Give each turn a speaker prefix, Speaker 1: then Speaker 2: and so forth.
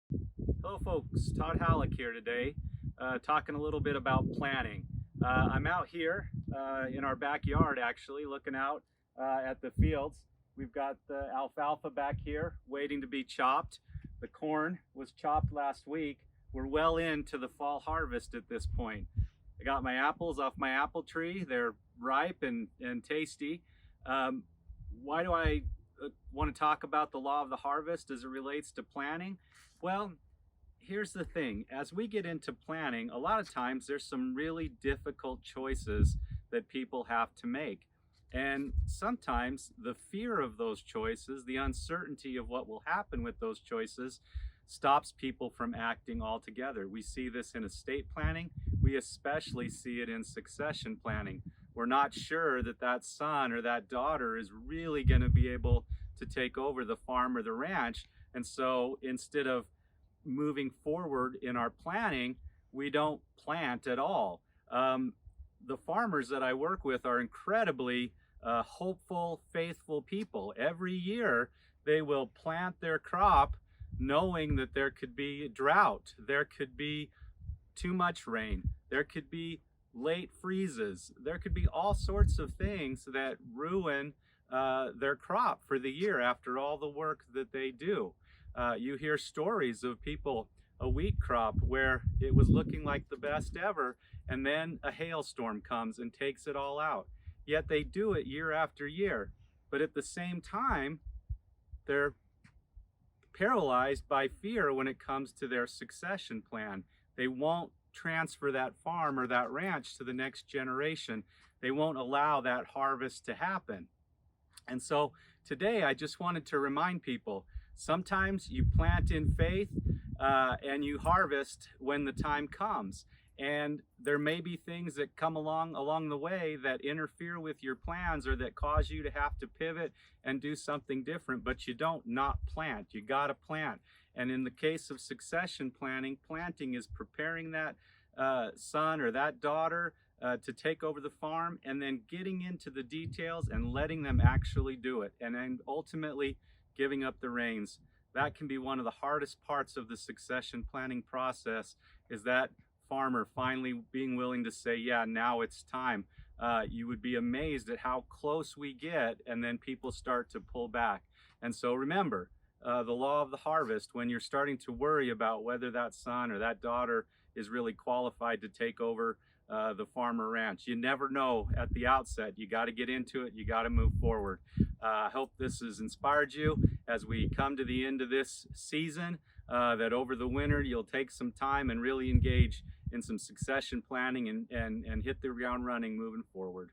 Speaker 1: Hello folks, Todd Halleck here today, talking a little bit about planning. I'm out here in our backyard actually, looking out at the fields. We've got the alfalfa back here waiting to be chopped. The corn was chopped last week. We're well into the fall harvest at this point. I got my apples off my apple tree. They're ripe and tasty. Why do I want to talk about the law of the harvest as it relates to planning? Well, here's the thing. As we get into planning, a lot of times there's some really difficult choices that people have to make. And sometimes the fear of those choices, the uncertainty of what will happen with those choices, stops people from acting altogether. We see this in estate planning. We especially see it in succession planning. We're not sure that that son or that daughter is really going to be able to take over the farm or the ranch. And so instead of moving forward in our planning, we don't plant at all. The farmers that I work with are incredibly hopeful, faithful people. Every year, they will plant their crop knowing that there could be drought, there could be too much rain, there could be late freezes, there could be all sorts of things that ruin their crop for the year after all the work that they do. You hear stories of people, a wheat crop where it was looking like the best ever, and then a hailstorm comes and takes it all out. Yet they do it year after year. But at the same time, they're paralyzed by fear when it comes to their succession plan. They won't transfer that farm or that ranch to the next generation. They won't allow that harvest to happen. And so today I just wanted to remind people, sometimes you plant in faith and you harvest when the time comes. And there may be things that come along the way that interfere with your plans or that cause you to have to pivot and do something different, but you don't not plant. You got to plant. And in the case of succession planning, planting is preparing that son or that daughter to take over the farm, and then getting into the details and letting them actually do it, and then ultimately giving up the reins. That can be one of the hardest parts of the succession planning process, is that farmer finally being willing to say, yeah, now it's time. You would be amazed at how close we get, and then people start to pull back. And so remember, the law of the harvest, when you're starting to worry about whether that son or that daughter is really qualified to take over the farm or ranch. You never know at the outset. You got to get into it. You got to move forward. I hope this has inspired you as we come to the end of this season, that over the winter you'll take some time and really engage in some succession planning and hit the ground running moving forward.